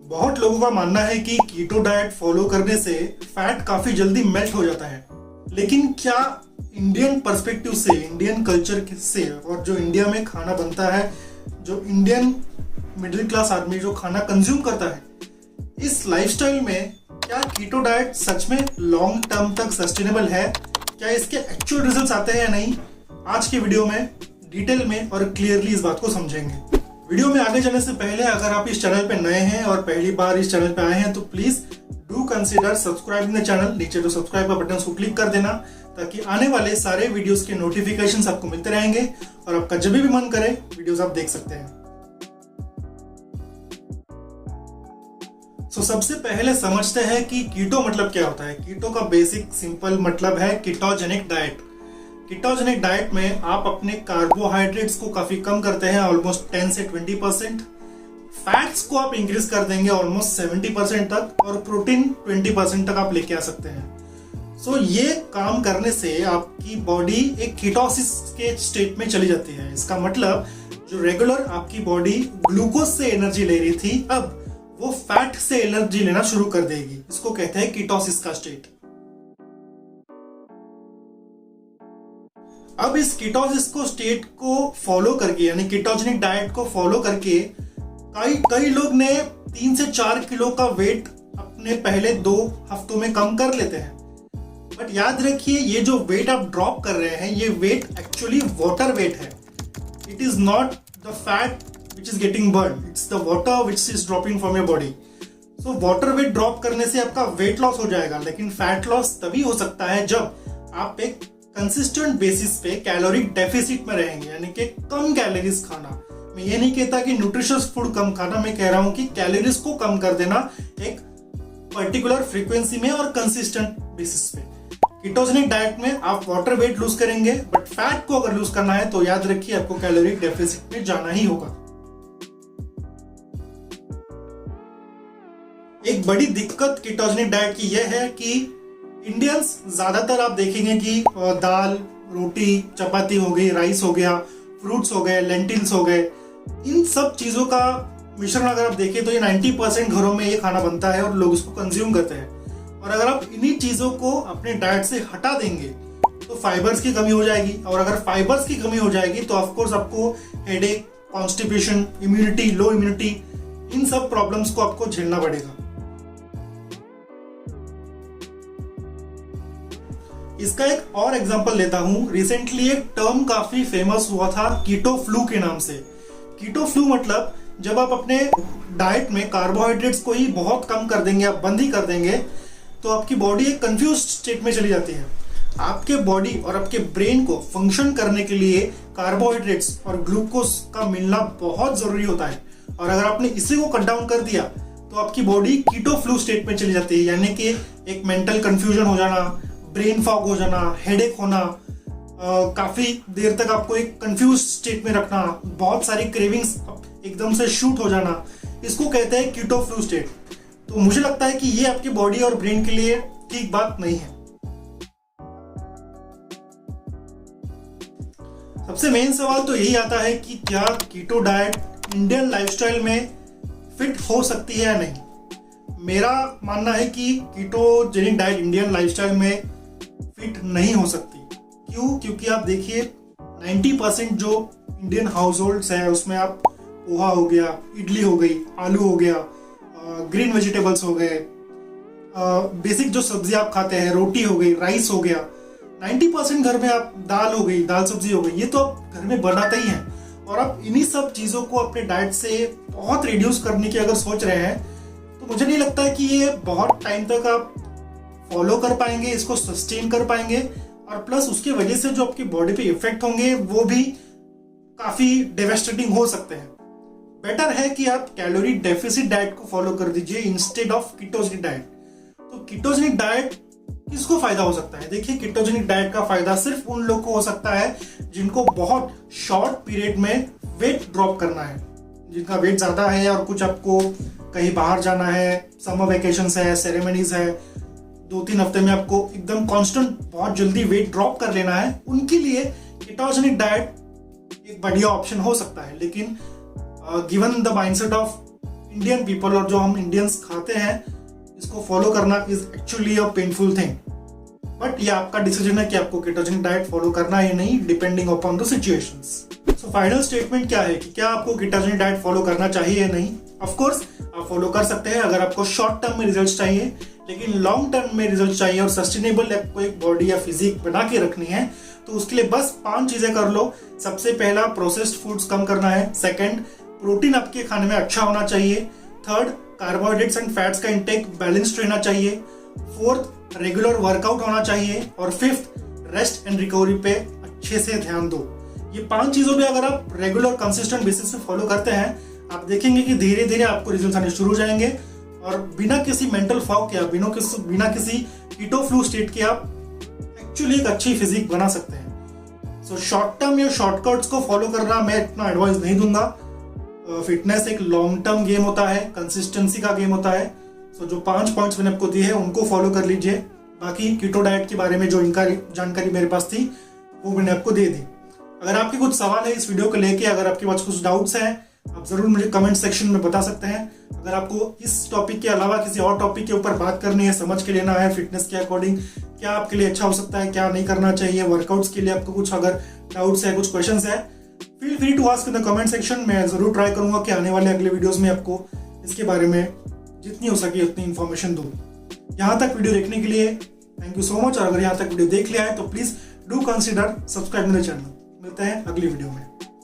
बहुत लोगों का मानना है कि कीटो डाइट फॉलो करने से फैट काफी जल्दी मेल्ट हो जाता है, लेकिन क्या इंडियन पर्सपेक्टिव से, इंडियन कल्चर से और जो इंडिया में खाना बनता है, जो इंडियन मिडिल क्लास आदमी जो खाना कंज्यूम करता है, इस लाइफस्टाइल में क्या कीटो डाइट सच में लॉन्ग टर्म तक सस्टेनेबल है? क्या इसके एक्चुअल रिजल्ट्स आते हैं या नहीं? आज की वीडियो में डिटेल में और क्लियरली इस बात को समझेंगे। वीडियो में आगे चलने से पहले अगर आप इस चैनल पे नए हैं और पहली बार इस चैनल पे आए हैं तो please do consider subscribing the channel. नीचे जो सब्सक्राइब का बटन को क्लिक कर देना ताकि आने वाले सारे वीडियोस के नोटिफिकेशंस आपको मिलते रहेंगे और आपका जब भी मन करे वीडियोस आप देख सकते हैं। सबसे पहले समझते हैं कि कीटो मतलब क्या होता है। कीटो का बेसिक सिंपल मतलब है कीटोजेनिक डाइट। कीटोजेनिक डाइट में आप अपने कार्बोहाइड्रेट्स को काफी कम करते हैं, ऑलमोस्ट 10 से 20%। फैट्स को आप इंक्रीज कर देंगे ऑलमोस्ट 70% तक, और प्रोटीन 20% तक आप लेके आ सकते हैं। ये काम करने से आपकी बॉडी एक कीटोसिस के स्टेट में चली जाती है। इसका मतलब जो रेगुलर आपकी बॉडी ग्लूकोज से एनर्जी ले रही थी, अब वो फैट से एनर्जी लेना शुरू कर देगी। इसको कहते हैं कीटोसिस का स्टेट। अब इस कीटोसिस को स्टेट को फॉलो करके, यानी कीटोजेनिक डाइट को फॉलो करके कई लोग ने 3 से 4 किलो का वेट अपने पहले 2 हफ्तों में कम कर लेते हैं। बट याद रखिए, ये जो वेट आप ड्रॉप कर रहे हैं, ये वेट एक्चुअली वाटर वेट है। It is not the fat which is getting burned, it's the water which is dropping from your body. Water weight drop करने से आपका वेट लॉस हो जाएगा, लेकिन फैट लॉस तभी हो सकता है जब आप एक कंसिस्टेंट बेसिस पे कैलोरी डेफिसिट में रहेंगे, यानी कि कम कैलोरीज खाना। मैं ये नहीं कहता कि न्यूट्रिशियस फूड कम खाना, मैं कह रहा हूं कि कैलोरीज को कम कर देना एक पर्टिकुलर फ्रीक्वेंसी में और कंसिस्टेंट बेसिस पे। कीटोजेनिक डाइट में आप वाटर वेट लूज करेंगे, बट फैट को अगर लूज करना है तो याद रखिए आपको कैलोरी डेफिसिट में जाना ही होगा। एक बड़ी दिक्कत कीटोजेनिक डाइट की यह है कि इंडियंस ज्यादातर आप देखेंगे कि दाल, रोटी, चपाती हो गई, राइस हो गया, फ्रूट्स हो गए, लेंटिल्स हो गए, इन सब चीजों का मिश्रण अगर आप देखें तो ये 90% घरों में ये खाना बनता है और लोग इसको कंज्यूम करते हैं। और अगर आप इन्हीं चीजों को अपने डाइट से हटा देंगे तो फाइबर्स की कमी हो जाएगी, और अगर फाइबर्स की कमी हो जाएगी तो ऑफकोर्स आपको headache, constipation, immunity, low immunity, इन सब प्रॉब्लम्स को आपको झेलना पड़ेगा। इसका एक और एग्जांपल लेता हूं। रिसेंटली एक टर्म काफी फेमस हुआ था कीटो फ्लू के नाम से। कीटो फ्लू मतलब जब आप अपने डाइट में कार्बोहाइड्रेट्स को ही बहुत कम कर देंगे, आप बंद ही कर देंगे, तो आपकी बॉडी एक कंफ्यूज स्टेट में चली जाती है। आपके बॉडी और आपके ब्रेन को फंक्शन करने के लिए कार्बोहाइड्रेट्स और ग्लूकोज का मिलना बहुत जरूरी होता है, और अगर आपने इसी को कट डाउन कर दिया तो आपकी बॉडी कीटो फ्लू स्टेट में चली जाती है, यानी कि एक मेंटल कंफ्यूजन हो जाना, ब्रेन फॉग हो जाना, हेडेक होना, काफी देर तक आपको एक कंफ्यूज स्टेट में रखना, बहुत सारी क्रेविंग्स एकदम से शूट हो जाना, इसको कहते हैं कीटो फ्लू स्टेट। तो मुझे लगता है कि ये आपकी बॉडी और ब्रेन के लिए ठीक बात नहीं है। सबसे मेन सवाल तो यही आता है कि क्या कीटो डाइट इंडियन लाइफस्टाइल में फिट हो सकती है या नहीं। मेरा मानना है कि कीटोजेनिक डाइट इंडियन लाइफस्टाइल में फिट नहीं हो सकती। क्यों? क्योंकि आप देखिए 90% जो इंडियन हाउस होल्ड्स है उसमें आप पोहा हो गया, इडली हो गई, आलू हो गया, ग्रीन वेजिटेबल्स हो गए, बेसिक जो सब्जी आप खाते हैं, रोटी हो गई, राइस हो गया, 90% घर में आप दाल हो गई, दाल सब्जी हो गई, ये तो आप घर में बनाते ही हैं। और आप इन्हीं सब चीजों को अपने डाइट से बहुत रिड्यूस करने की अगर सोच रहे हैं तो मुझे नहीं लगता है कि ये बहुत टाइम तक आप फॉलो कर पाएंगे, इसको सस्टेन कर पाएंगे, और प्लस उसकी वजह से जो आपकी बॉडी पे इफेक्ट होंगे वो भी काफी डेवास्टेटिंग हो सकते हैं। बेटर है कि आप कैलोरी डेफिसिट डाइट को फॉलो कर दीजिए इंस्टेड ऑफ कीटोजेनिक डाइट। तो कीटोजेनिक डाइट किसको फायदा हो सकता है? देखिए, कीटोजेनिक डाइट का फायदा सिर्फ उन लोग को हो सकता है जिनको बहुत शॉर्ट पीरियड में वेट ड्रॉप करना है, जिनका वेट ज्यादा है और कुछ आपको कहीं बाहर जाना है, समर वेकेशंस है, सेरेमनीज है, 2-3 हफ्ते में आपको एकदम कांस्टेंट बहुत जल्दी वेट ड्रॉप कर लेना है, उनके लिए कीटोजेनिक डाइट एक बढ़िया ऑप्शन हो सकता है। लेकिन given the mindset of Indian people और जो हम इंडियंस खाते हैं, इसको फॉलो करना is actually a painful thing. But ये आपका डिसीजन है कि आपको केटोजेनिक डाइट फॉलो करना है या नहीं, depending upon the situations. So final statement क्या है कि क्या आपको केटोजेनिक डाइट फॉलो करना चाहिए या नहीं? ऑफ कोर्स आप फॉलो कर सकते हैं अगर आपको शॉर्ट टर्म में रिजल्ट्स चाहिए, लेकिन लॉन्ग टर्म में रिजल्ट चाहिए और सस्टेनेबल आपको एक बॉडी या फिजिक बना के रखनी है, तो उसके लिए बस 5 चीजें कर लो। सबसे पहला, प्रोसेस्ड फूड्स कम करना है। सेकंड, प्रोटीन आपके खाने में अच्छा होना चाहिए। थर्ड, कार्बोहाइड्रेट्स एंड फैट्स का इंटेक बैलेंस्ड रहना चाहिए। फोर्थ, रेगुलर वर्कआउट होना चाहिए। और फिफ्थ, रेस्ट एंड रिकवरी पे अच्छे से ध्यान दो। ये 5 चीजों पे अगर आप रेगुलर कंसिस्टेंट बेसिस पे फॉलो करते हैं, आप देखेंगे कि धीरे धीरे आपको रिजल्ट आने शुरू हो जाएंगे और बिना किसी मेंटल फॉग के, बिना किसी कीटो फ्लू स्टेट के आप एक्चुअली एक अच्छी फिजिक बना सकते हैं। सो शॉर्ट टर्म या शॉर्टकट्स को फॉलो करना मैं इतना एडवाइस नहीं दूंगा। फिटनेस एक लॉन्ग टर्म गेम होता है, कंसिस्टेंसी का गेम होता है। सो जो 5 पॉइंट्स मैंने आपको दिए हैं उनको फॉलो कर लीजिए। बाकी कीटो डाइट के बारे में जो जानकारी मेरे पास थी वो मैंने आपको दे दी। अगर आपके कुछ सवाल है इस वीडियो को लेके, अगर आपके पास कुछ डाउट्स हैं, आप जरूर मुझे कमेंट सेक्शन में बता सकते हैं। अगर आपको इस टॉपिक के अलावा किसी और टॉपिक के ऊपर बात करनी है, समझ के लेना है फिटनेस के अकॉर्डिंग क्या आपके लिए अच्छा हो सकता है, क्या नहीं करना चाहिए, वर्कआउट्स के लिए आपको कुछ अगर डाउट्स है, कुछ क्वेश्चंस है, feel free to ask in the comment section. मैं जरूर ट्राई करूंगा कि आने वाले अगले वीडियोस में आपको इसके बारे में जितनी हो सके उतनी इन्फॉर्मेशन दूं। यहाँ तक वीडियो देखने के लिए थैंक यू सो मच। और अगर यहाँ तक वीडियो देख लिया है तो प्लीज डू कंसिडर सब्सक्राइब मेरे चैनल। मिलते हैं अगली वीडियो में।